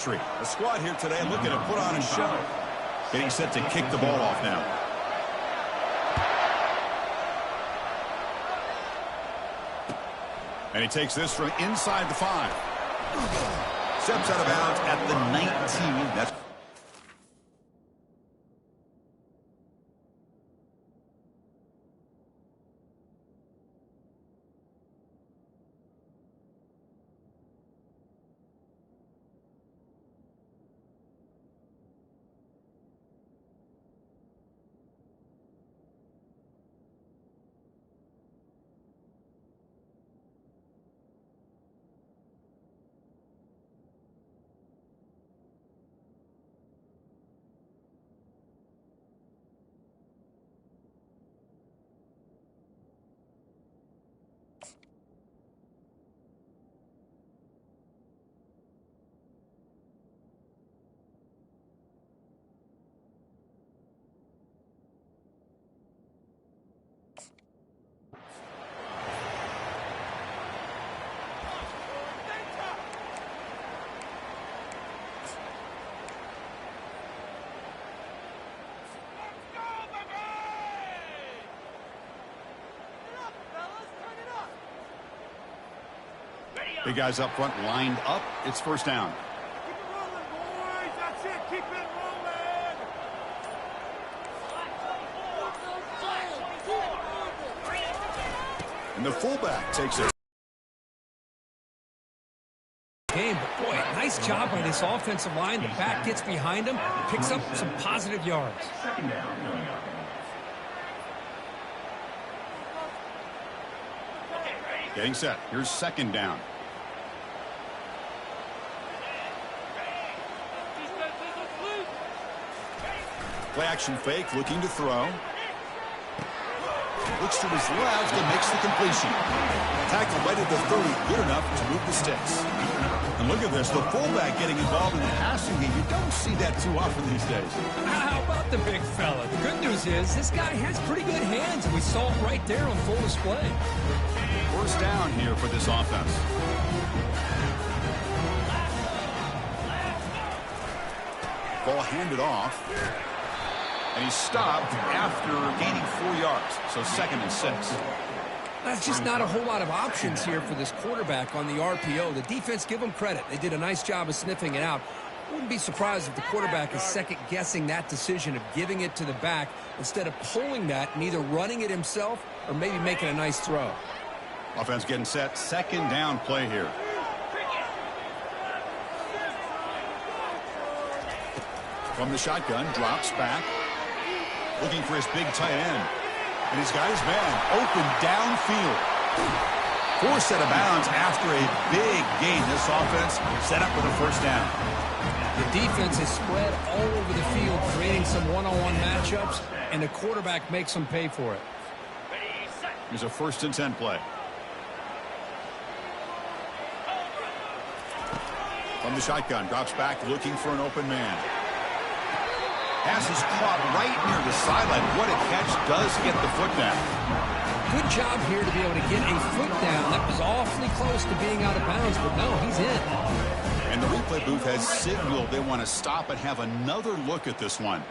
The squad here today looking to put on a show. Getting set to kick the ball off now. And he takes this from inside the 5. Steps out of bounds at the 19. That's big guys up front lined up. It's first down. Keep it rolling, boys. That's it. Keep it rolling. And the fullback takes it. Game, but boy, nice job by this offensive line. The back gets behind him, picks up some positive yards. Getting set. Here's second down. Play action fake, looking to throw. Looks to his left and makes the completion. Tackle right at the 30, good enough to move the sticks. And look at this, the fullback getting involved in the passing game. You don't see that too often these days. How about the big fella? The good news is this guy has pretty good hands, and we saw it right there on full display. First down here for this offense. Ball handed off. And he's stopped after gaining 4 yards. So 2nd and 6. That's just not a whole lot of options here for this quarterback on the RPO. The defense, give them credit. They did a nice job of sniffing it out. Wouldn't be surprised if the quarterback is second-guessing that decision of giving it to the back instead of pulling that and either running it himself or maybe making a nice throw. Offense getting set. Second down play here. From the shotgun, drops back. Looking for his big tight end. And he's got his man open downfield. Forced out of bounds after a big gain. This offense set up with a first down. The defense is spread all over the field, creating some one-on-one matchups, and the quarterback makes them pay for it. Here's a 1st and 10 play. From the shotgun, drops back, looking for an open man. Pass is caught right near the sideline. What a catch, does get the foot down. Good job here to be able to get a foot down. That was awfully close to being out of bounds, but no, he's in. And the replay booth has signaled they want to stop and have another look at this one.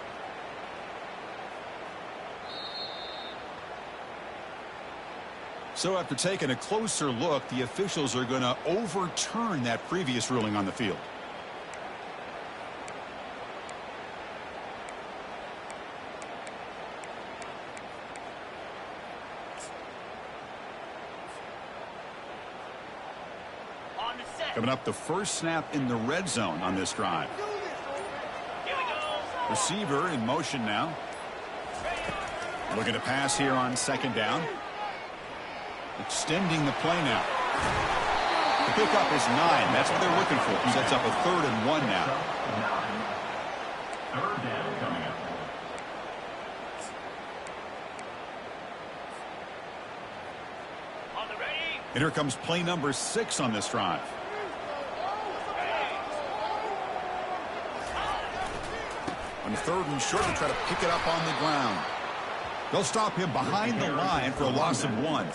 So after taking a closer look, the officials are going to overturn that previous ruling on the field. Coming up, the first snap in the red zone on this drive. Receiver in motion now. Looking to pass here on second down. Extending the play now. The pickup is 9. That's what they're looking for. Sets up a 3rd and 1 now. Third down coming up. And here comes play number 6 on this drive. On 3rd and short, to try to pick it up on the ground. They'll stop him behind the line for a loss of 1.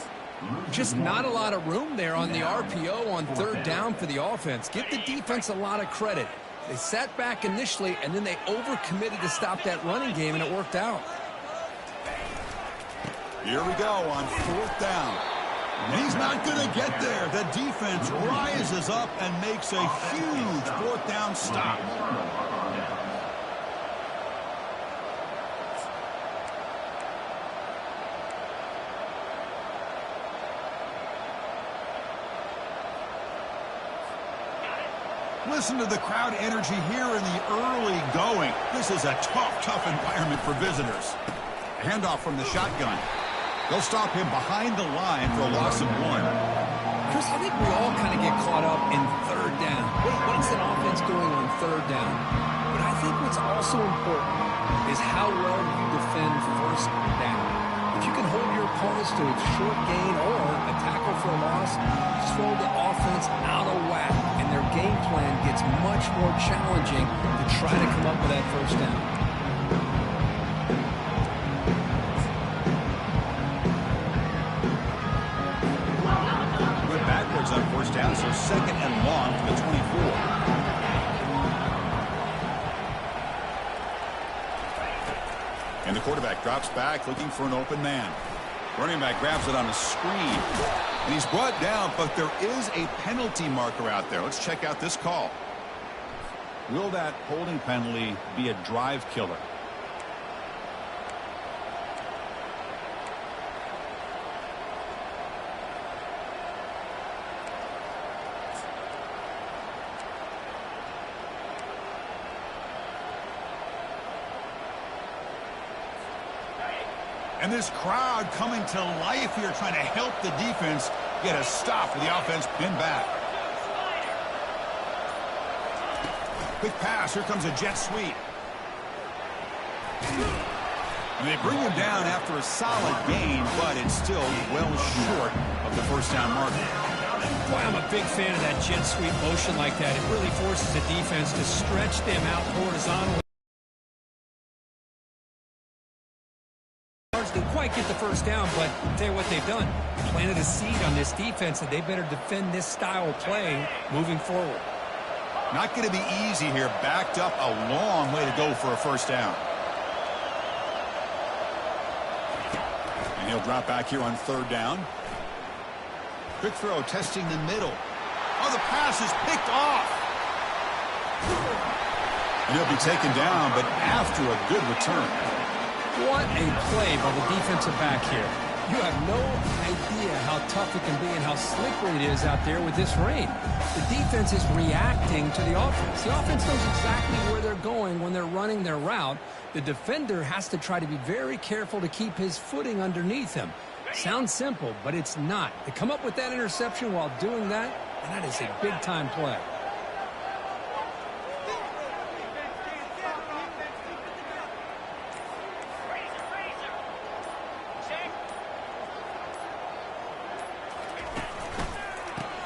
Just not a lot of room there on the RPO on 3rd down for the offense. Give the defense a lot of credit. They sat back initially, and then they overcommitted to stop that running game, and it worked out. Here we go on 4th down. And he's not going to get there. The defense rises up and makes a huge 4th down stop. Listen to the crowd energy here in the early going. This is a tough environment for visitors. Handoff from the shotgun. They'll stop him behind the line for a loss of 1. Chris, I think we all kind of get caught up in 3rd down. What is an offense doing on 3rd down? But I think what's also important is how well you defend 1st down. If you can hold your opponents to a short gain or a tackle for a loss, you throw the offense out of whack, and their game plan gets much more challenging to try to come up with that 1st down. Went backwards on 1st down, so 2nd and long for the 24. And the quarterback drops back looking for an open man. Running back grabs it on a screen. And he's brought down, but there is a penalty marker out there. Let's check out this call. Will that holding penalty be a drive killer? And this crowd coming to life here, trying to help the defense get a stop with the offense pinned back. Quick pass. Here comes a jet sweep. And they bring him down after a solid gain, but it's still well short of the 1st down marker. Boy, I'm a big fan of that jet sweep motion like that. It really forces the defense to stretch them out horizontally. Didn't quite get the 1st down, but I'll tell you what they've done. Planted a seed on this defense, and they better defend this style of play moving forward. Not going to be easy here. Backed up a long way to go for a 1st down. And he'll drop back here on 3rd down. Quick throw, testing the middle. Oh, the pass is picked off. And he'll be taken down, but after a good return. What a play by the defensive back here. You have no idea how tough it can be and how slippery it is out there with this rain. The defense is reacting to the offense. The offense knows exactly where they're going when they're running their route. The defender has to try to be very careful to keep his footing underneath him. Sounds simple, but it's not. To come up with that interception while doing that, and that is a big-time play.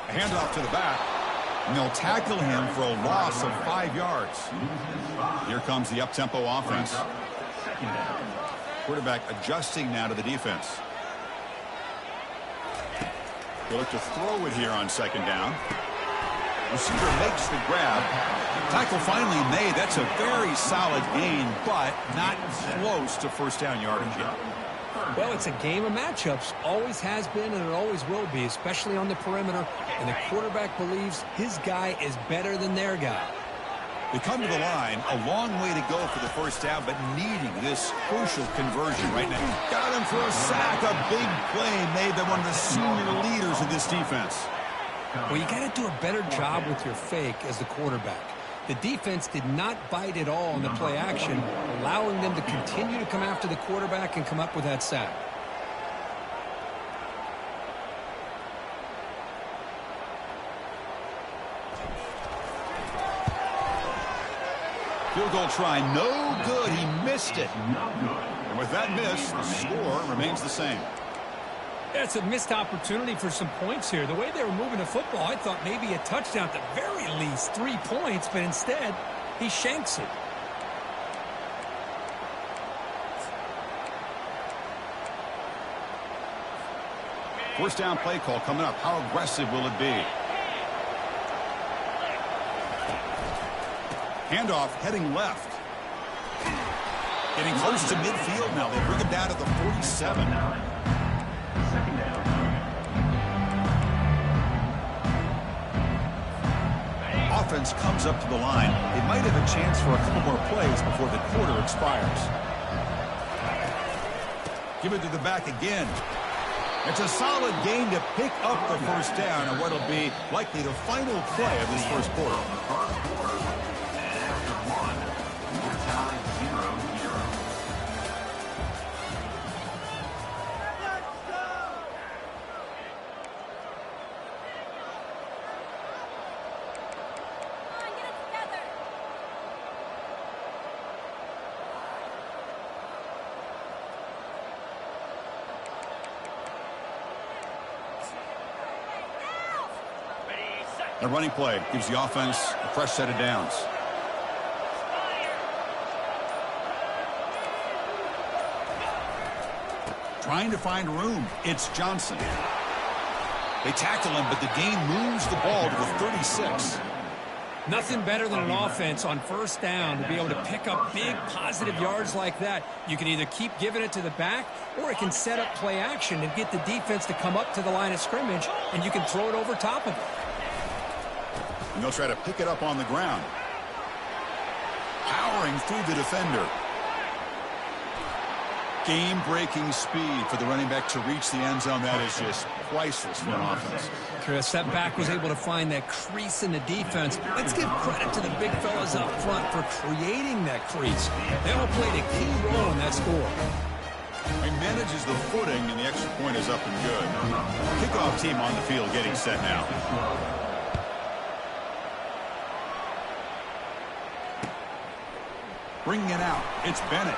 Handoff to the back, and they'll tackle him for a loss of 5 yards. Here comes the up-tempo offense. Quarterback adjusting now to the defense. They'll look to throw it here on 2nd down. Receiver makes the grab. Tackle finally made. That's a very solid gain, but not close to 1st down yardage yet. Well, it's a game of matchups. Always has been, and it always will be, especially on the perimeter. And the quarterback believes his guy is better than their guy. They come to the line, a long way to go for the 1st down, but needing this crucial conversion right now. Got him for a sack, a big play made by one of the senior leaders of this defense. Well, you got to do a better job with your fake as the quarterback. The defense did not bite at all on the play action, allowing them to continue to come after the quarterback and come up with that sack. Field goal try, no good. He missed it. And with that miss, the score remains the same. It's a missed opportunity for some points here. The way they were moving the football, I thought maybe a touchdown at the very least, 3 points, but instead, he shanks it. First down play call coming up. How aggressive will it be? Handoff heading left. Getting close to midfield now. They bring him down to the 47. Offense comes up to the line. They might have a chance for a couple more plays before the quarter expires. Give it to the back again. It's a solid gain to pick up the first down and what'll be likely the final play of this first quarter. A running play gives the offense a fresh set of downs. Trying to find room. It's Johnson. They tackle him, but the gain moves the ball to the 36. Nothing better than an offense on first down to be able to pick up big positive yards like that. You can either keep giving it to the back, or it can set up play action and get the defense to come up to the line of scrimmage, and you can throw it over top of it. And they'll try to pick it up on the ground. Powering through the defender. Game-breaking speed for the running back to reach the end zone. That is just priceless for an offense. Chris, that back was able to find that crease in the defense. Let's give credit to the big fellas up front for creating that crease. They all played a key role in that score. He manages the footing, and the extra point is up and good. Kickoff team on the field getting set now. Bringing it out, it's Bennett.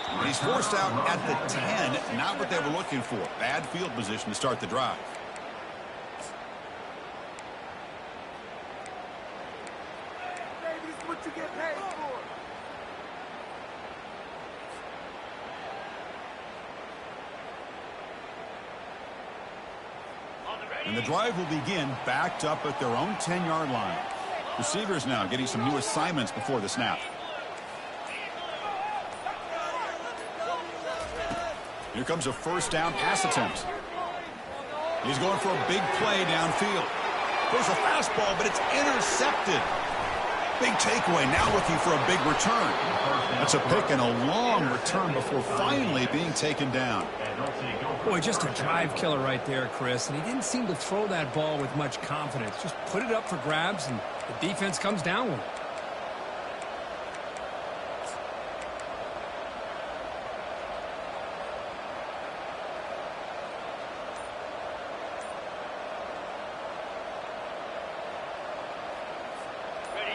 And he's forced out at the 10, not what they were looking for. Bad field position to start the drive. Baby, this is what you get paid for. And the drive will begin backed up at their own 10-yard line. Receivers now getting some new assignments before the snap. Here comes a first down pass attempt. He's going for a big play downfield. There's a fastball, but it's intercepted. Big takeaway, now looking for a big return. That's a pick and a long return before finally being taken down. Boy, just a drive killer right there, Chris. And he didn't seem to throw that ball with much confidence. Just put it up for grabs, and the defense comes down with it.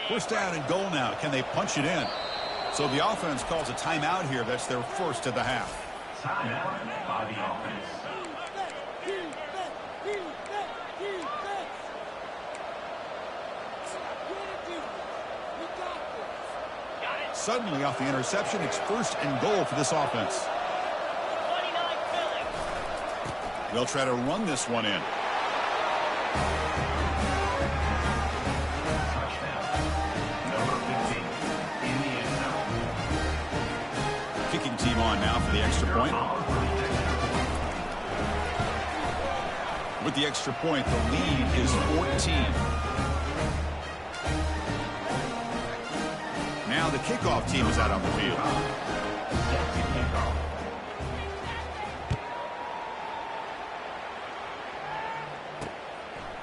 First down and goal now. Can they punch it in? So the offense calls a timeout here. That's their first of the half. Timeout by the offense. Suddenly off the interception, it's first and goal for this offense. They'll try to run this one in. Kicking team on now for the extra point. With the extra point, the lead is 14. Now the kickoff team is out on the field.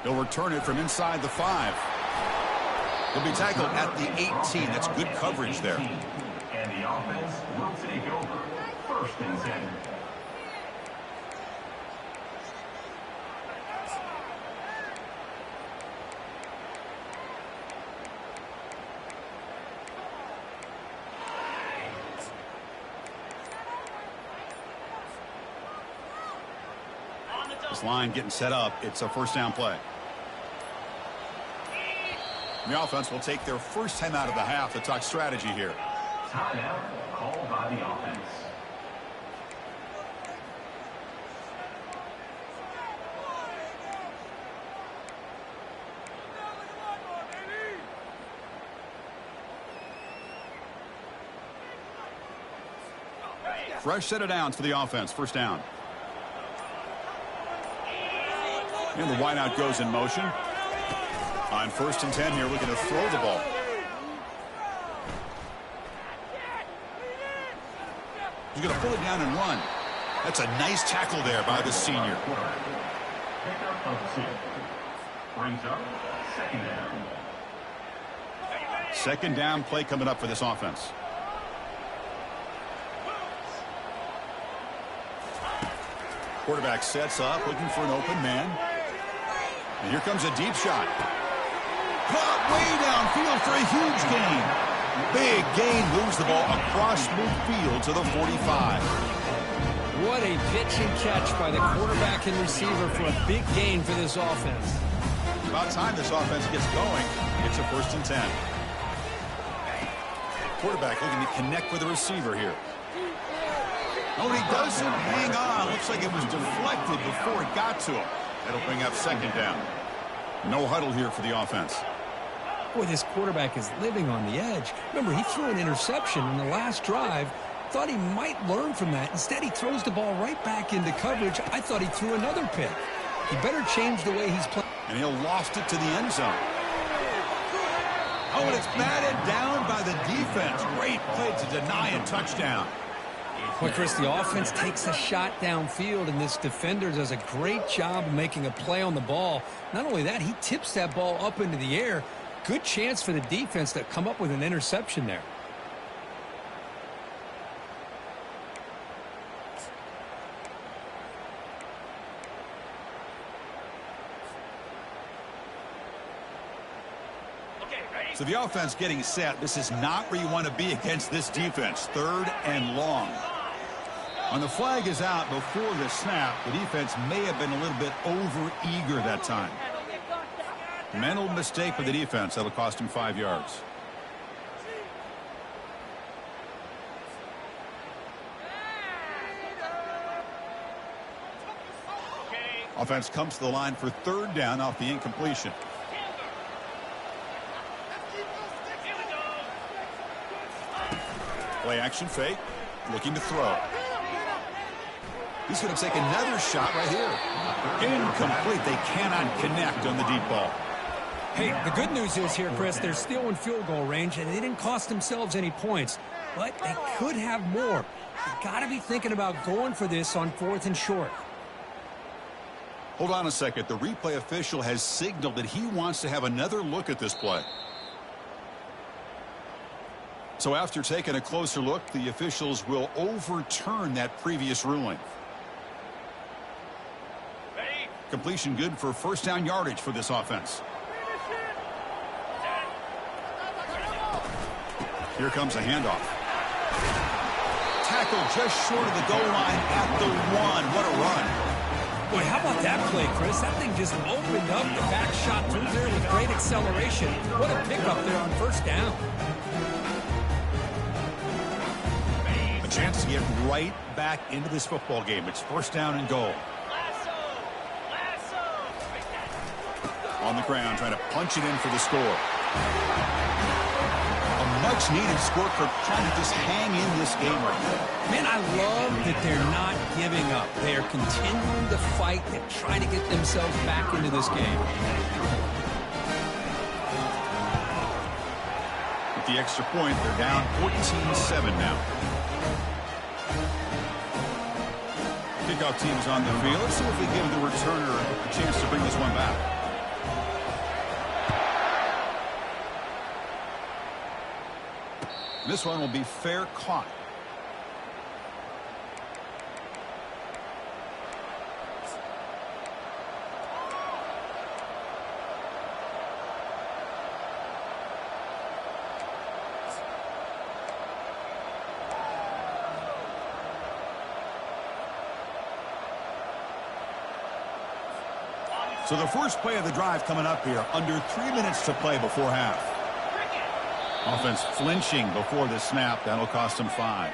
They'll return it from inside the 5. They'll be tackled at the 18. That's good coverage there. And the offense will take over. First and 10. This line getting set up. It's a first down play. The offense will take their first time out of the half to talk strategy here. Timeout called by the offense. Fresh set of downs for the offense. First down. And the wideout goes in motion. On 1st and 10 here, we're going to throw the ball. He's going to pull it down and run. That's a nice tackle there by the senior. Pickup of 2. Brings up 2nd down. 2nd down play coming up for this offense. Quarterback sets up, looking for an open man. And here comes a deep shot. Caught way downfield for a huge gain. Big gain, moves the ball across midfield to the 45. What a pitch and catch by the quarterback and receiver for a big gain for this offense. About time this offense gets going. It's a 1st and 10. Quarterback looking to connect with the receiver here. Oh, and he doesn't hang on. Looks like it was deflected before it got to him. That'll bring up 2nd down. No huddle here for the offense. Boy, this quarterback is living on the edge. Remember, he threw an interception in the last drive. Thought he might learn from that. Instead, he throws the ball right back into coverage. I thought he threw another pick. He better change the way he's playing. And he'll loft it to the end zone. Oh, and it's batted down by the defense. Great play to deny a touchdown. Well, Chris, the offense takes a shot downfield, and this defender does a great job of making a play on the ball. Not only that, he tips that ball up into the air. Good chance for the defense to come up with an interception there. So the offense getting set. This is not where you want to be against this defense. 3rd and long. When the flag is out before the snap, the defense may have been a little bit over-eager that time. Mental mistake for the defense. That'll cost him 5 yards. Offense comes to the line for 3rd down off the incompletion. Play action fake. Looking to throw. He's going to take another shot right here. Incomplete. They cannot connect on the deep ball. Hey, the good news is here, Chris, they're still in field goal range, and they didn't cost themselves any points. But they could have more. You got to be thinking about going for this on 4th and short. Hold on a second. The replay official has signaled that he wants to have another look at this play. So after taking a closer look, the officials will overturn that previous ruling. Completion good for 1st down yardage for this offense. Here comes a handoff. Tackle just short of the goal line at the 1. What a run. Boy, how about that play, Chris? That thing just opened up. The back shot through there with great acceleration. What a pickup there on 1st down. A chance to get right back into this football game. It's 1st down and goal. On the ground, trying to punch it in for the score. A much-needed score for trying to just hang in this game right now. Man, I love that they're not giving up. They are continuing to fight and try to get themselves back into this game. With the extra point, they're down 14-7 now. Kickoff team is on the field. Let's see if we give the returner a chance to bring this one back. This one will be fair caught. So the first play of the drive coming up here. Under 3 minutes to play before half. Offense flinching before the snap. That'll cost him 5.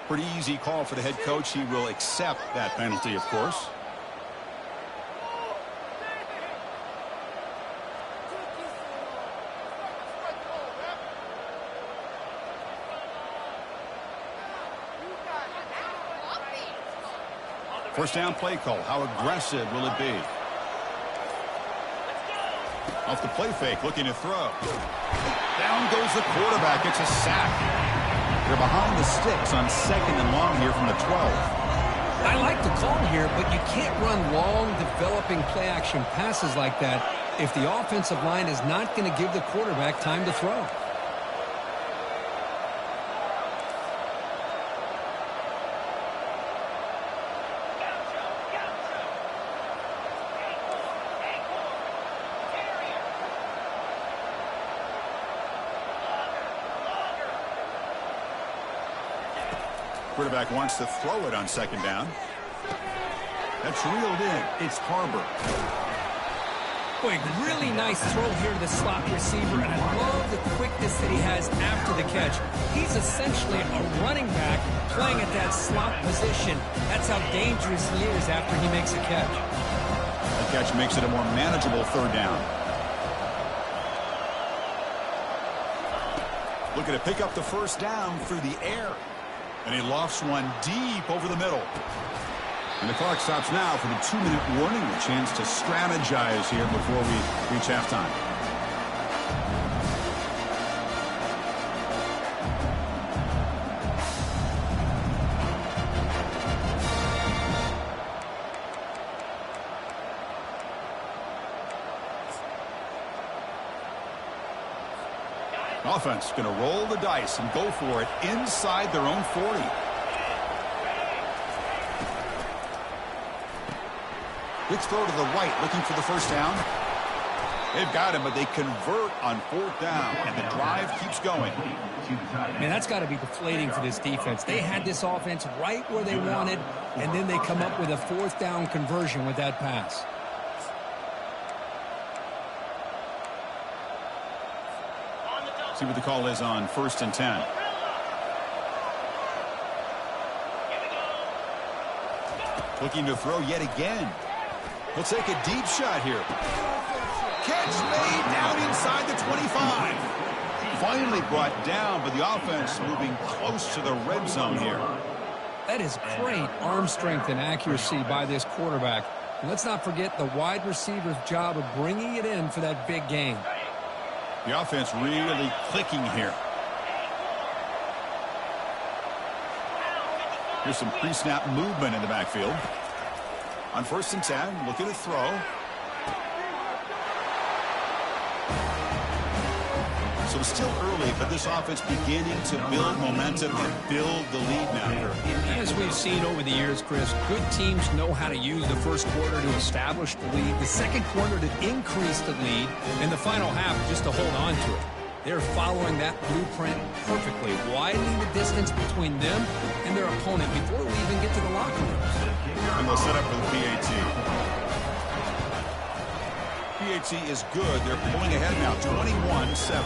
Pretty easy call for the head coach. He will accept that penalty, of course. First down play call. How aggressive will it be? Off the play fake, looking to throw. Down goes the quarterback. It's a sack. They're behind the sticks on 2nd and long here from the 12. I like the call here, but you can't run long, developing play-action passes like that if the offensive line is not going to give the quarterback time to throw. Quarterback wants to throw it on 2nd down. That's reeled in. It's Harbor. Boy, really nice throw here to the slot receiver, and I love the quickness that he has after the catch. He's essentially a running back playing at that slot position. That's how dangerous he is after he makes a catch. The catch makes it a more manageable 3rd down. Looking to pick up the 1st down through the air. And he lofts one deep over the middle. And the clock stops now for the 2-minute warning. A chance to strategize here before we reach halftime. Offense going to roll the dice and go for it inside their own 40. Quick throw to the right, looking for the 1st down. They've got him, but they convert on 4th down, and the drive keeps going. Man, that's got to be deflating for this defense. They had this offense right where they wanted, and then they come up with a 4th down conversion with that pass. See what the call is on 1st and 10. Looking to throw yet again. He'll take a deep shot here. Catch made down inside the 25. Finally brought down, but the offense moving close to the red zone here. That is great arm strength and accuracy by this quarterback. And let's not forget the wide receiver's job of bringing it in for that big gain. The offense really clicking here. Here's some pre-snap movement in the backfield. On 1st and 10, looking to throw. So still early, but this offense beginning to build momentum and build the lead now. As we've seen over the years, Chris, good teams know how to use the 1st quarter to establish the lead, the 2nd quarter to increase the lead, and the final half just to hold on to it. They're following that blueprint perfectly, widening the distance between them and their opponent before we even get to the locker rooms. And they'll set up for the PAT. PAT is good. They're pulling ahead now, 21-7.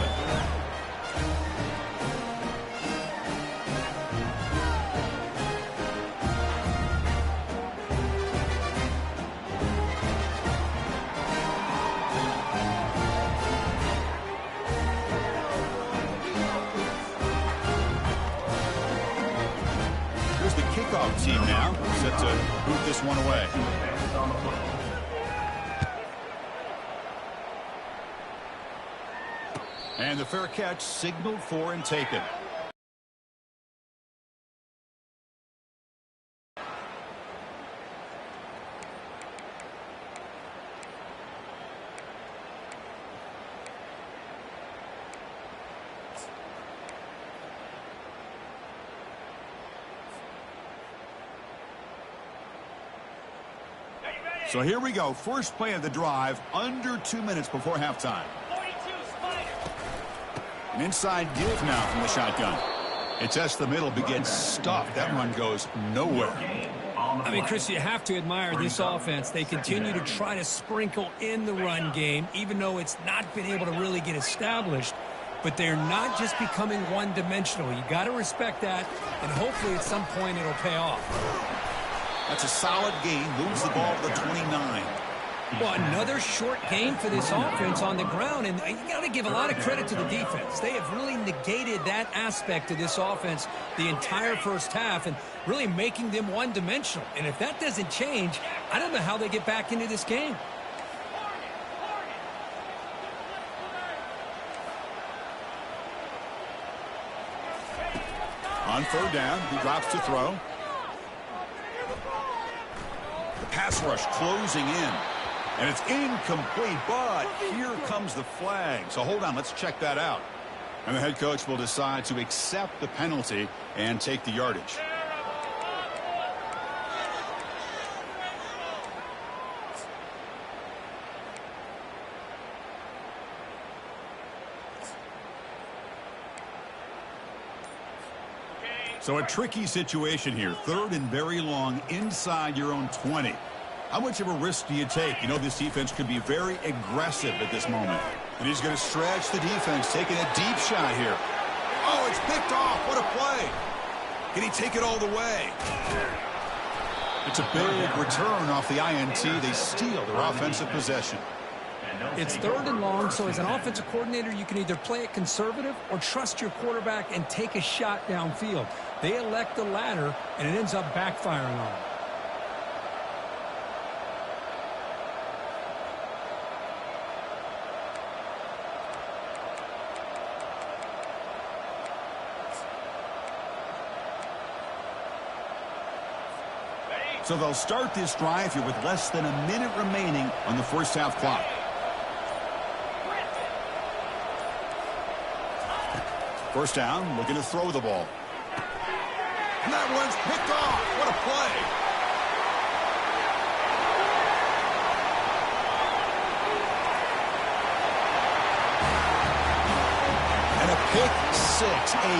Team now set to boot this one away. And the fair catch signaled for and taken. So here we go. First play of the drive, under 2 minutes before halftime. An inside give now from the shotgun. It tests the middle, but gets stuffed. That run goes nowhere. I mean, Chris, you have to admire this offense. They continue to try to sprinkle in the run game, even though it's not been able to really get established. But they're not just becoming one-dimensional. You got to respect that, and hopefully at some point it'll pay off. That's a solid gain. Moves the ball to the 29. Well, another short gain for this offense on the ground, and you got to give a lot of credit to the defense. They have really negated that aspect of this offense the entire first half and really making them one-dimensional. And if that doesn't change, I don't know how they get back into this game. On third down, he drops to throw. The pass rush closing in. And it's incomplete, but here comes the flag. So hold on, let's check that out. And the head coach will decide to accept the penalty and take the yardage. So a tricky situation here. Third and very long inside your own 20. How much of a risk do you take? You know this defense could be very aggressive at this moment. And he's going to stretch the defense, taking a deep shot here. Oh, it's picked off. What a play. Can he take it all the way? It's a big return off the INT. They steal their offensive possession. It's third and long, so as an offensive coordinator, you can either play it conservative or trust your quarterback and take a shot downfield. They elect the latter, and it ends up backfiring on them. So they'll start this drive here with less than a minute remaining on the first half clock. First down, looking to throw the ball. And that one's picked off. What a play. And a pick six, a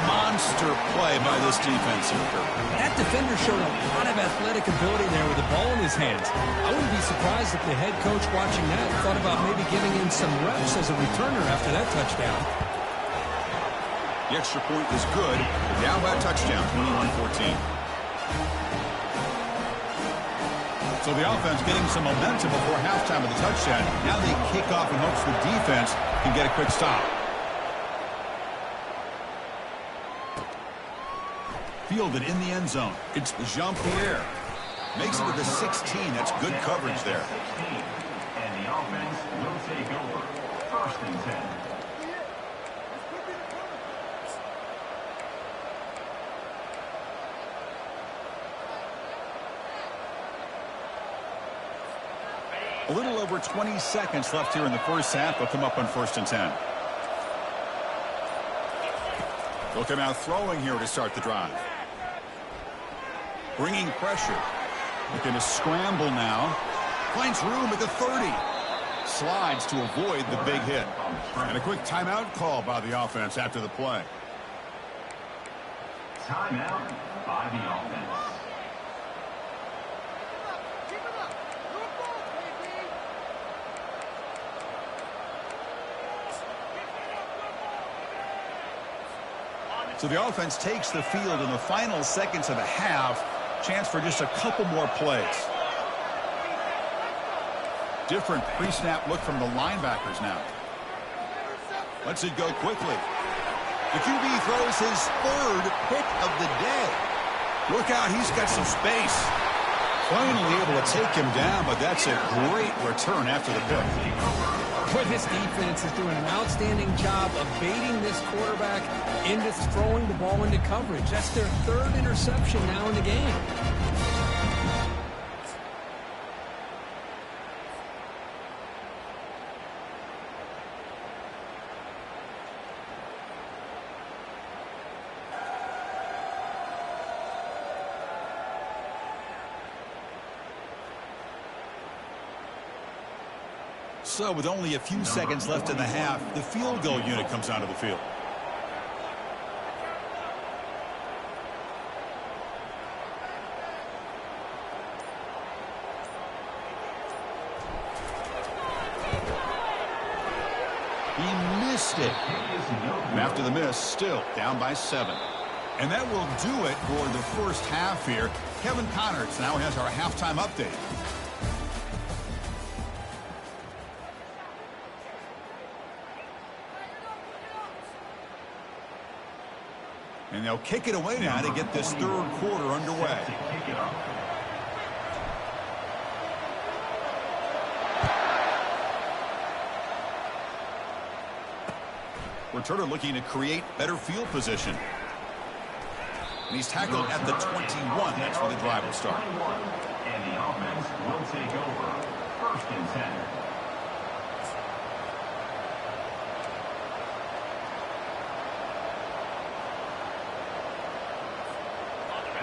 monster play by this defense here. That defender showed a lot of athletic ability there with the ball in his hands. I wouldn't be surprised if the head coach watching that thought about maybe giving him some reps as a returner after that touchdown. The extra point is good. Down by a touchdown, 21-14. So the offense getting some momentum before halftime of the touchdown. Now they kick off in hopes the defense can get a quick stop. Fielded in the end zone. It's Jean-Pierre. Makes it to the 16. That's good coverage there. And the offense will take over. First and 10. A little over 20 seconds left here in the first half. They'll come up on first and 10. They'll come out throwing here to start the drive. Bringing pressure. Looking to scramble now. Finds room at the 30. Slides to avoid the big hit. And a quick timeout call by the offense after the play. Timeout by the offense. So the offense takes the field in the final seconds of the half. Chance for just a couple more plays. Different pre-snap look from the linebackers now. Lets it go quickly. The QB throws his third pick of the day. Look out, he's got some space. Finally able to take him down, but that's a great return after the pick. But this defense is doing an outstanding job of baiting this quarterback into throwing the ball into coverage. That's their third interception now in the game. So with only a few seconds left in the half, the field goal unit comes onto the field. He missed it. And after the miss, still down by 7. And that will do it for the first half here. Kevin Connors now has our halftime update. And they'll kick it away now to get this third quarter underway. Returner looking to create better field position. And he's tackled at the 21. That's where the drive will start. And the offense will take over. 1st and 10.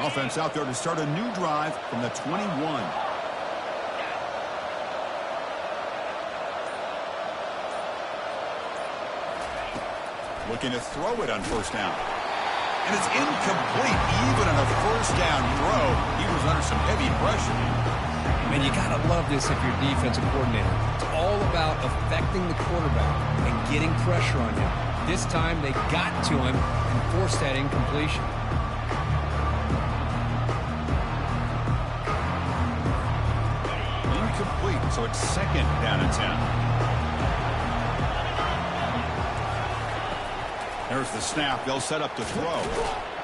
Offense out there to start a new drive from the 21. Looking to throw it on 1st down. And it's incomplete. Even on a 1st down throw, he was under some heavy pressure. Man, you got to love this if you're a defensive coordinator. It's all about affecting the quarterback and getting pressure on him. This time they got to him and forced that incompletion. Incomplete, so it's 2nd down and 10. There's the snap. They'll set up to throw.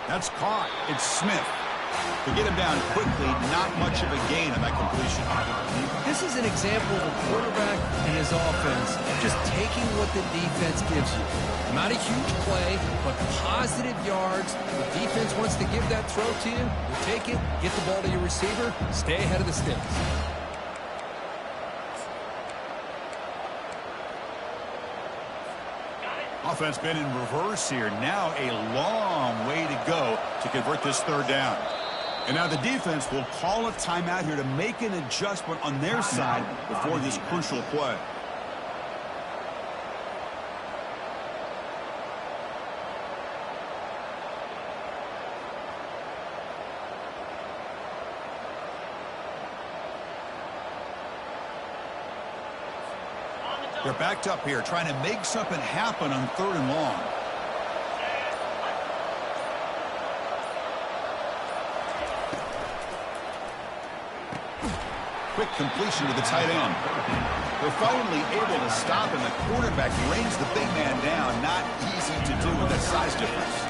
That's caught. It's Smith. To get him down quickly, not much of a gain on that completion. This is an example of a quarterback and his offense just taking what the defense gives you. Not a huge play, but positive yards. The defense wants to give that throw to you. You take it, get the ball to your receiver, stay ahead of the sticks. Offense been in reverse here. Now a long way to go to convert this 3rd down. And now the defense will call a timeout here to make an adjustment on their side before this crucial play. They're backed up here, trying to make something happen on 3rd and long. Quick completion to the tight end. They're finally able to stop him. The quarterback rains the big man down. Not easy to do with that size difference.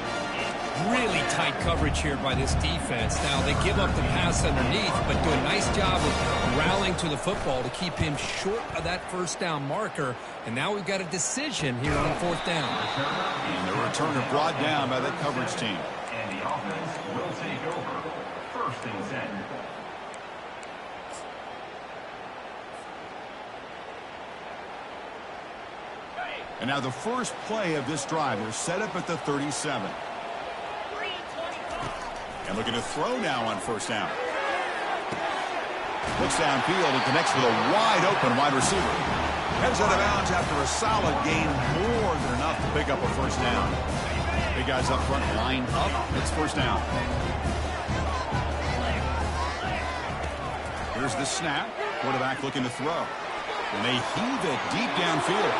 Really tight coverage here by this defense. Now, they give up the pass underneath, but do a nice job of rallying to the football to keep him short of that 1st down marker. And now we've got a decision here on 4th down. And the returner brought down by that coverage team. And the offense will take over. 1st and 10. And now the first play of this drive. They're set up at the 37. And looking to throw now on 1st down. Looks downfield and connects with a wide-open wide receiver. Heads out of bounds after a solid gain, more than enough to pick up a 1st down. Big guys up front, line up. It's 1st down. Here's the snap. Quarterback looking to throw. And they heave it deep downfield.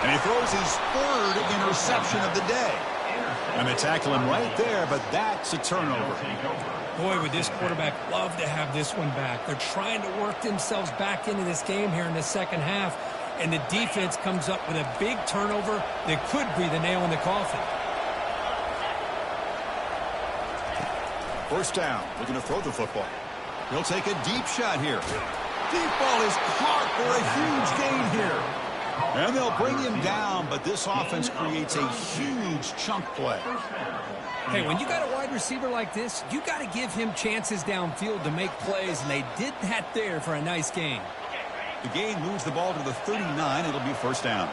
And he throws his 3rd interception of the day. And they tackle him right there, but that's a turnover. Boy, would this quarterback love to have this one back. They're trying to work themselves back into this game here in the 2nd half, and the defense comes up with a big turnover that could be the nail in the coffin. 1st down, looking to throw the football. He'll take a deep shot here. Deep ball is caught for a huge gain here. And they'll bring him down, but this offense creates a huge chunk play. Hey, when you got a wide receiver like this, you got to give him chances downfield to make plays, and they did that there for a nice gain. The gain moves the ball to the 39. It'll be 1st down.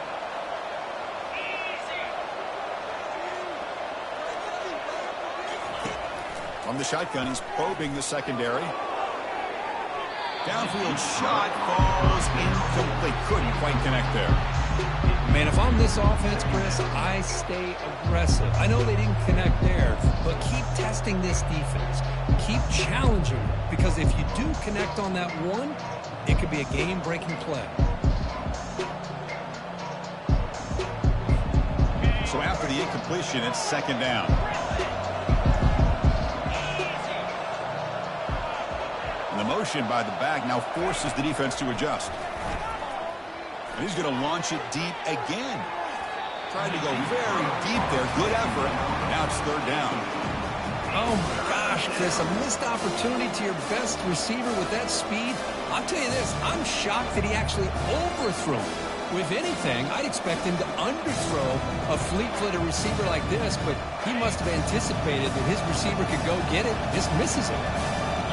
From the shotgun, he's probing the secondary. Downfield shot falls incomplete. Couldn't quite connect there. Man, if I'm this offense, Chris, I stay aggressive. I know they didn't connect there, but keep testing this defense. Keep challenging them, because if you do connect on that one, it could be a game-breaking play. So after the incompletion, it's 2nd down. And the motion by the back now forces the defense to adjust. And he's going to launch it deep again. Tried to go very deep there. Good effort. Now it's third down. Oh, my gosh, Chris, a missed opportunity to your best receiver with that speed. I'll tell you this, I'm shocked that he actually overthrew him. With anything, I'd expect him to underthrow a fleet-footed receiver like this, but he must have anticipated that his receiver could go get it. Just misses it.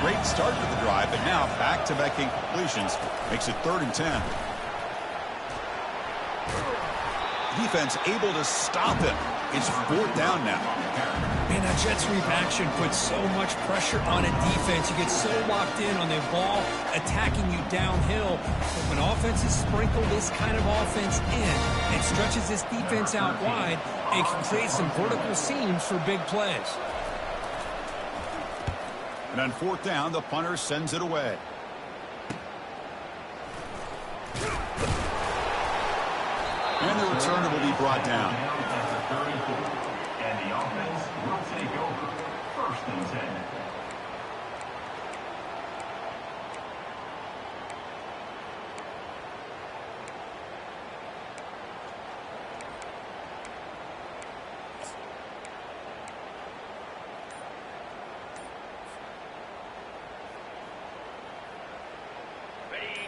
Great start to the drive, but now back-to-back incompletions makes it 3rd and 10. Defense able to stop him. It's 4th down now. Man, that jet sweep action puts so much pressure on a defense. You get so locked in on the ball attacking you downhill. But when offenses sprinkle this kind of offense in, it stretches this defense out wide and can create some vertical seams for big plays. And on 4th down, the punter sends it away. And the returner will be brought down. And the offense will take over. 1st and 10.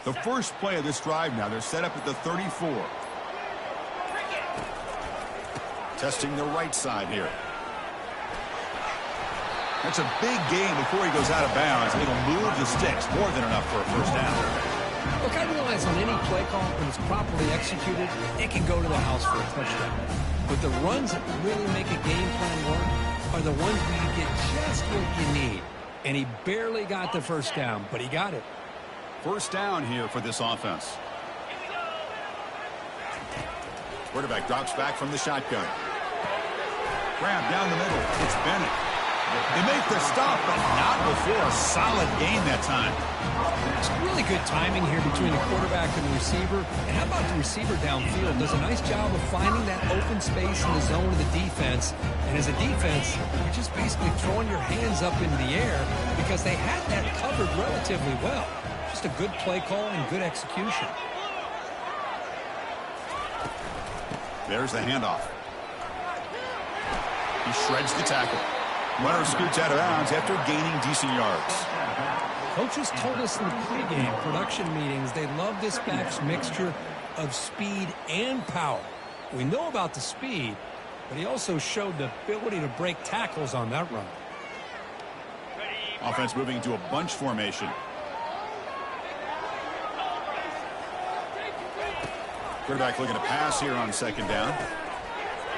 The first play of this drive now, they're set up at the 34. Testing the right side here. That's a big gain before he goes out of bounds. It'll move the sticks, more than enough for a 1st down. Look, I realize on any play call, when it's properly executed, it can go to the house for a touchdown. But the runs that really make a game plan work are the ones where you get just what you need. And he barely got the 1st down, but he got it. 1st down here for this offense. Quarterback drops back from the shotgun. Grab down the middle. It's Bennett. They make the stop, but not before a solid gain that time. It's really good timing here between the quarterback and the receiver. And how about the receiver downfield? Does a nice job of finding that open space in the zone of the defense. And as a defense, you're just basically throwing your hands up into the air because they had that covered relatively well. Just a good play call and good execution. There's the handoff. He shreds the tackle. Runner scoots out of bounds after gaining decent yards. Coaches told us in the pregame production meetings they love this back's mixture of speed and power. We know about the speed, but he also showed the ability to break tackles on that run. Offense moving into a bunch formation. Quarterback looking to pass here on 2nd down.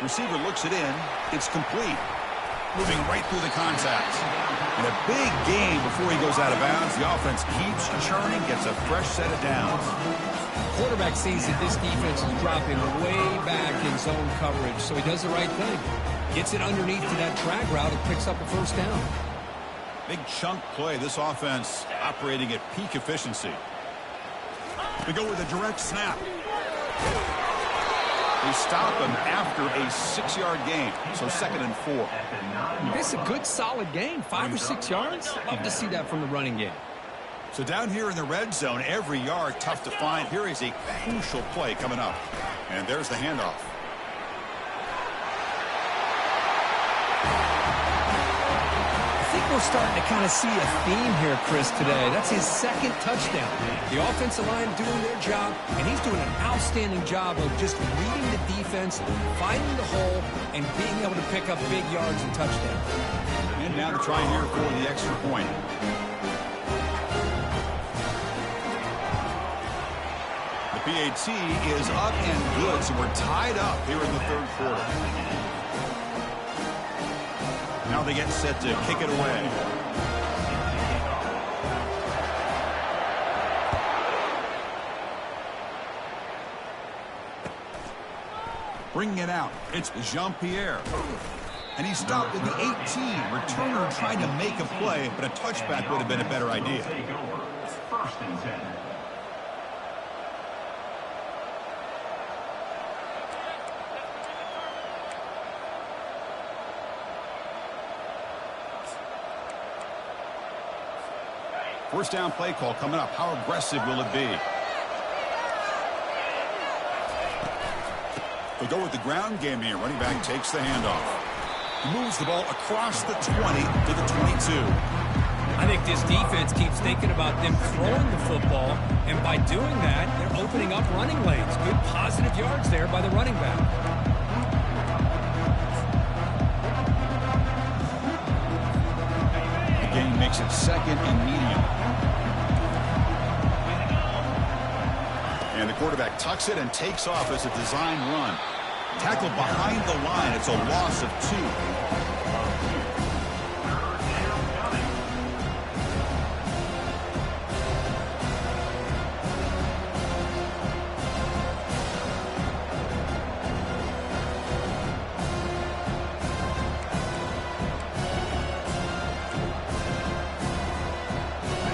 Receiver looks it in. It's complete. Moving right through the contact. And a big gain before he goes out of bounds. The offense keeps churning, gets a fresh set of downs. Quarterback sees that this defense is dropping way back in zone coverage, so he does the right thing. Gets it underneath to that drag route and picks up a 1st down. Big chunk play. This offense operating at peak efficiency. They go with a direct snap. They stop him after a 6-yard gain, so 2nd and 4. It's a good, solid gain, 5 or 6 yards. Love to see that from the running game. So down here in the red zone, every yard tough to find. Here is a crucial play coming up. And there's the handoff. I think we're starting to kind of see a theme here, Chris, today. That's his 2nd touchdown. The offensive line doing their job, and he's doing an outstanding job of just reading the defense, finding the hole, and being able to pick up big yards and touchdowns. And now to try here for the extra point. The PAT is up and good, so we're tied up here in the 3rd quarter. Now they get set to kick it away. Bringing it out, it's Jean-Pierre. And he stopped at the 18. Returner trying to make a play, but a touchback would have been a better idea. 1st and 10. First down play call coming up. How aggressive will it be? They'll go with the ground game here. Running back takes the handoff. He moves the ball across the 20 to the 22. I think this defense keeps thinking about them throwing the football, and by doing that, they're opening up running lanes. Good positive yards there by the running back. The gain makes it second and medium. And the quarterback tucks it and takes off as a design run. Tackled behind the line. It's a loss of 2.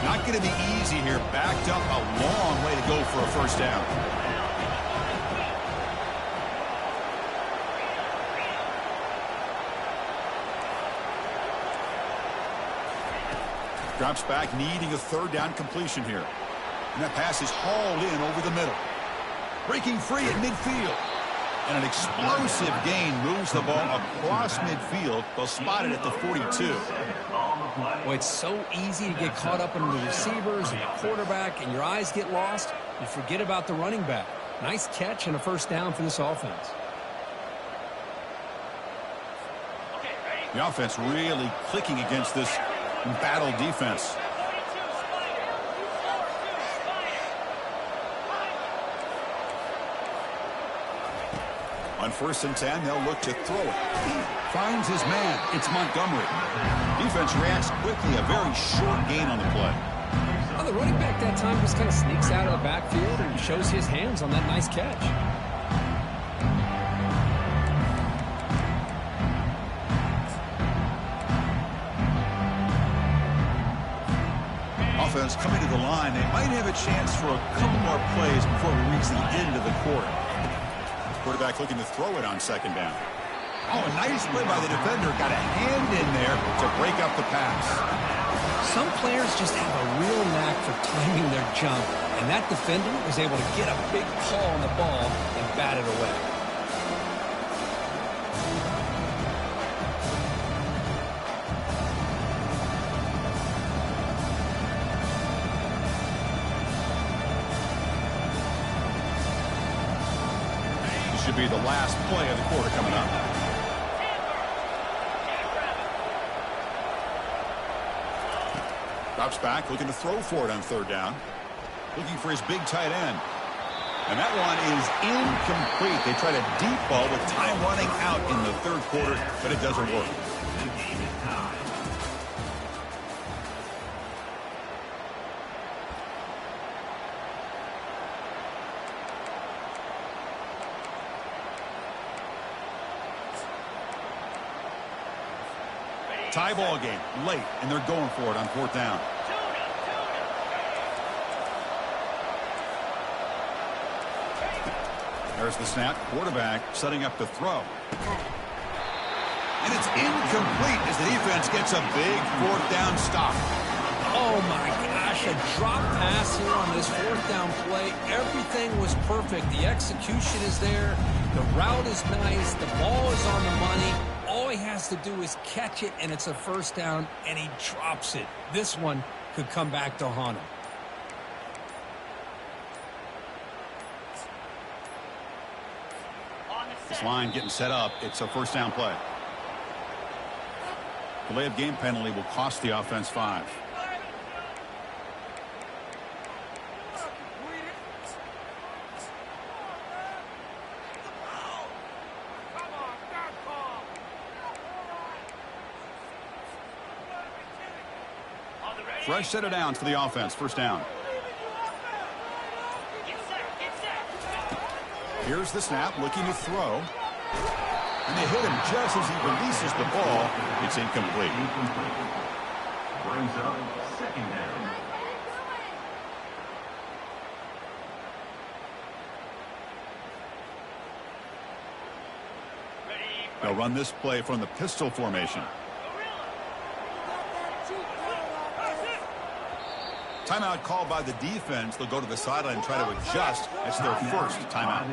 Not going to be easy here. Backed up a long way to go for a first down. Drops back, needing a third down completion here. And that pass is hauled in over the middle. Breaking free at midfield. And an explosive gain moves the ball across midfield. They'll spot it at the 42. Well, it's so easy to get caught up in the receivers and the quarterback, and your eyes get lost. You forget about the running back. Nice catch and a first down for this offense. The offense really clicking against this battle defense. On 1st and 10, they'll look to throw it. Finds his man. It's Montgomery. Defense reacts quickly. A very short gain on the play. Well, the running back that time just kind of sneaks out of the backfield and shows his hands on that nice catch. Offense coming to the line. They might have a chance for a couple more plays before we reach the end of the quarter. Quarterback looking to throw it on 2nd down. Oh, a nice play by the defender. Got a hand in there to break up the pass. Some players just have a real knack for timing their jump, and that defender was able to get a big paw on the ball and bat it away. Should be the last play of the quarter coming up. Drops back, looking to throw for it on 3rd down. Looking for his big tight end. And that one is incomplete. They tried a deep ball with time running out in the 3rd quarter, but it doesn't work. Tie ball game late, and they're going for it on 4th down. There's the snap. Quarterback setting up to throw. And it's incomplete as the defense gets a big 4th down stop. Oh, my gosh, a drop pass here on this 4th down play. Everything was perfect. The execution is there. The route is nice. The ball is on the money. All he has to do is catch it, and it's a 1st down, and he drops it. This one could come back to haunt him. This line getting set up. It's a 1st down play. Delay of game penalty will cost the offense 5. Fresh set of downs for the offense. 1st down. Here's the snap, looking to throw. And they hit him just as he releases the ball. It's incomplete. Brings up 2nd down. They'll run this play from the pistol formation. Timeout called by the defense. They'll go to the sideline and try to adjust. That's their 1st timeout.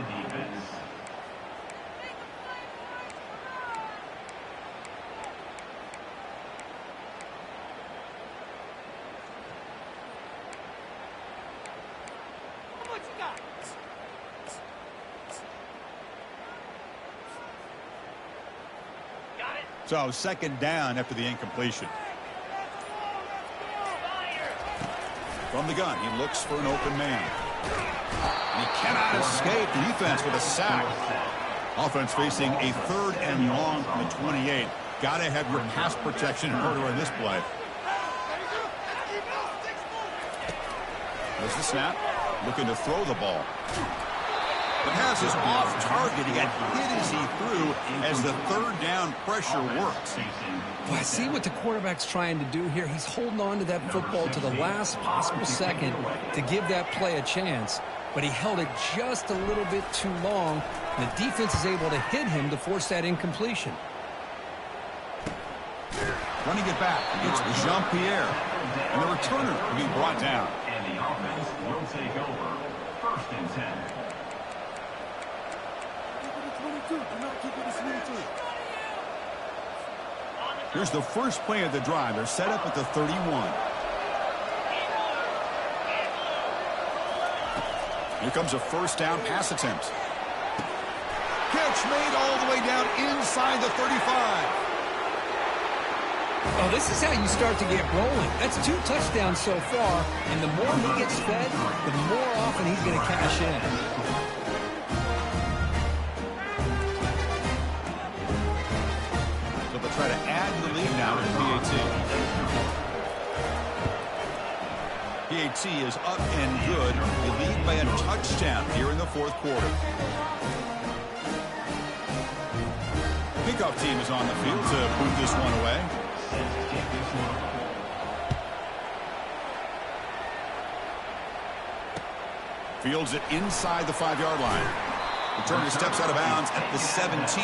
So second down after the incompletion. From the gun, he looks for an open man. And he cannot escape the defense with a sack. Offense facing a 3rd and long from the 28. Got to have your pass protection in order in this play. There's the snap. Looking to throw the ball. The pass is off target. He got hit as he threw as the 3rd down pressure works. Well, I see what the quarterback's trying to do here. He's holding on to that football to the last possible second to give that play a chance. But he held it just a little bit too long. And the defense is able to hit him to force that incompletion. Running it back. It's Jean-Pierre. And the returner will be brought down. And the offense will take over. 1st and 10. Here's the first play of the drive. They're set up at the 31. Here comes a 1st down pass attempt. Catch made all the way down inside the 35. Oh, this is how you start to get rolling. That's 2 touchdowns so far, and the more he gets fed, the more often he's going to cash in. So they'll try to add to the lead now with PAT. PAT is up and good. They lead by a touchdown here in the 4th quarter. Kickoff team is on the field to boot this one away. Fields it inside the 5-yard line. Returner steps out of bounds at the 17.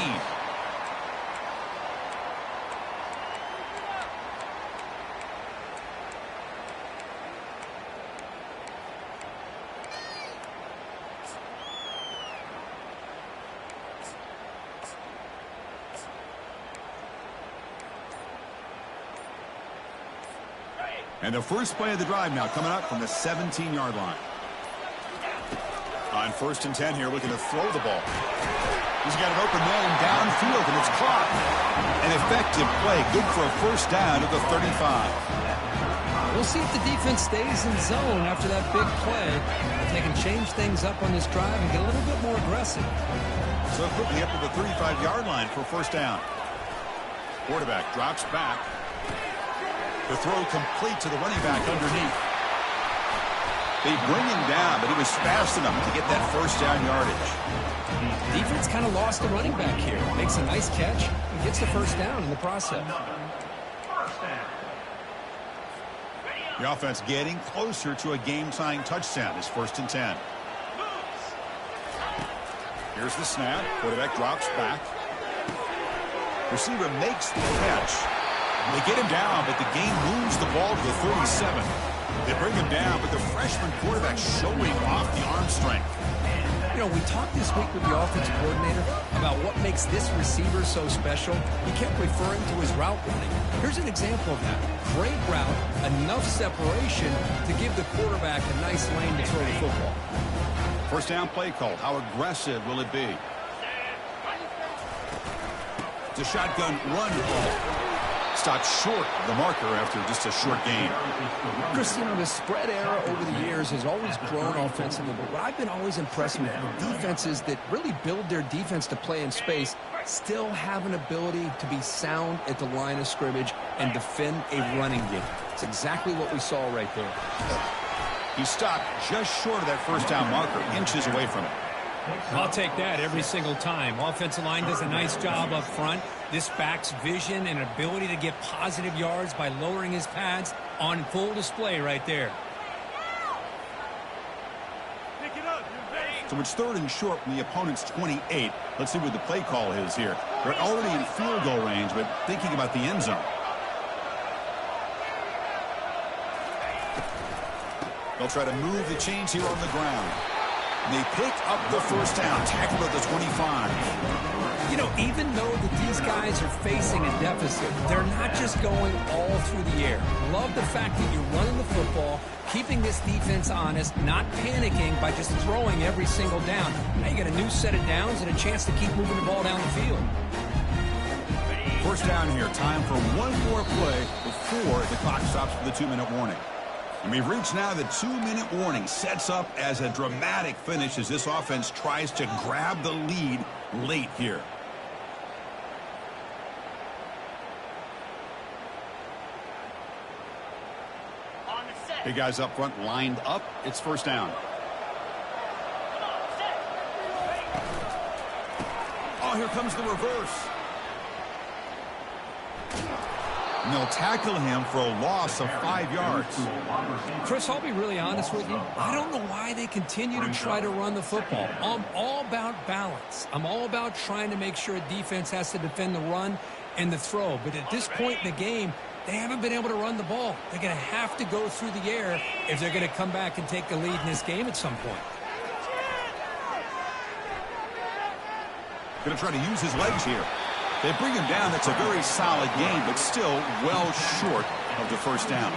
And the first play of the drive now coming up from the 17-yard line. On 1st and 10 here, looking to throw the ball. He's got an open man downfield, and it's caught. An effective play, good for a 1st down at the 35. We'll see if the defense stays in zone after that big play. If they can change things up on this drive and get a little bit more aggressive. So quickly up to the 35-yard line for 1st down. Quarterback drops back. The throw complete to the running back underneath. They bring him down, but he was fast enough to get that 1st down yardage. Defense kind of lost the running back here. Makes a nice catch and gets the 1st down in the process. The offense getting closer to a game-tying touchdown. It's 1st and 10. Here's the snap. Quarterback drops back. Receiver makes the catch. They get him down, but the game moves the ball to the 37. They bring him down, but the freshman quarterback showing off the arm strength. You know, we talked this week with the offensive coordinator about what makes this receiver so special. He kept referring to his route running. Here's an example of that. Great route, enough separation to give the quarterback a nice lane to throw the football. 1st down play call. How aggressive will it be? It's a shotgun run ball. Stopped short of the marker after just a short gain. Chris, you know, the spread era over the years has always grown offensively, but what I've been always impressed with the defenses that really build their defense to play in space still have an ability to be sound at the line of scrimmage and defend a running game. It's exactly what we saw right there. He stopped just short of that 1st down marker, inches away from it. I'll take that every single time. Offensive line does a nice job up front. This back's vision and ability to get positive yards by lowering his pads on full display right there. Pick it up. So it's 3rd and short from the opponent's 28. Let's see what the play call is here. They're already in field goal range, but thinking about the end zone. They'll try to move the chains here on the ground. And they pick up the 1st down, tackled at the 25. You know, even though that these guys are facing a deficit, they're not just going all through the air. Love the fact that you're running the football, keeping this defense honest, not panicking by just throwing every single down. Now you got a new set of downs and a chance to keep moving the ball down the field. First down here. Time for one more play before the clock stops for the 2-minute warning. And we've reached now the 2-minute warning. Sets up as a dramatic finish as this offense tries to grab the lead late here. Big guys up front lined up. It's first down. Oh, here comes the reverse. And they'll tackle him for a loss of 5 yards. Chris, I'll be really honest with you. I don't know why they continue to try to run the football. I'm all about balance. I'm all about trying to make sure a defense has to defend the run and the throw. But at this point in the game, they haven't been able to run the ball. They're going to have to go through the air if they're going to come back and take the lead in this game at some point. Going to try to use his legs here. They bring him down. That's a very solid game, but still well short of the first down.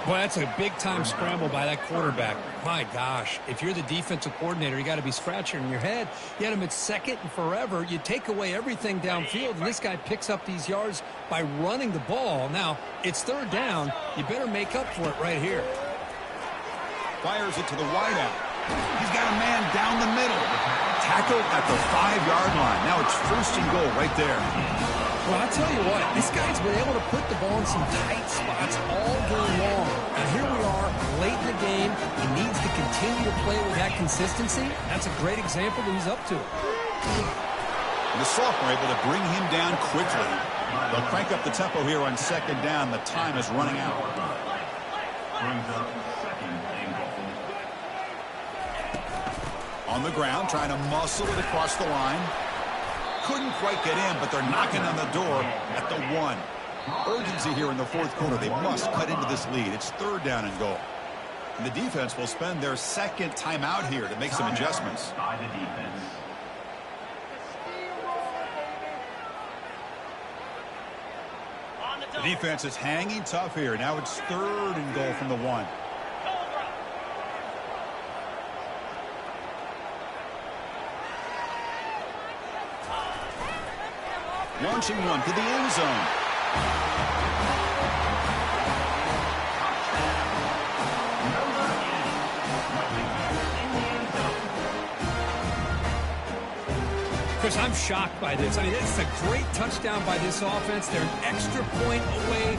Well, that's a big-time scramble by that quarterback. My gosh, if you're the defensive coordinator, you got to be scratching your head. You had him at second and forever. You take away everything downfield, and this guy picks up these yards by running the ball. Now, it's third down. You better make up for it right here. Fires it to the wideout. He's got a man down the middle. Tackled at the 5-yard line. Now it's first and goal right there. Well, I'll tell you what, this guy's been able to put the ball in some tight spots all game long. Now, here we are, late in the game. He needs to continue to play with that consistency. That's a great example that he's up to. And the sophomore able to bring him down quickly. They'll crank up the tempo here on second down. The time is running out. Brings up second and goal. On the ground, trying to muscle it across the line. Couldn't quite get in, but they're knocking on the door at the 1. Urgency here in the fourth quarter. They must cut into this lead. It's third down and goal. And the defense will spend their second timeout here to make some adjustments. By the defense. The defense is hanging tough here. Now it's third and goal from the 1. Launching one to the end zone. Chris, I'm shocked by this. I mean, it's a great touchdown by this offense. They're an extra point away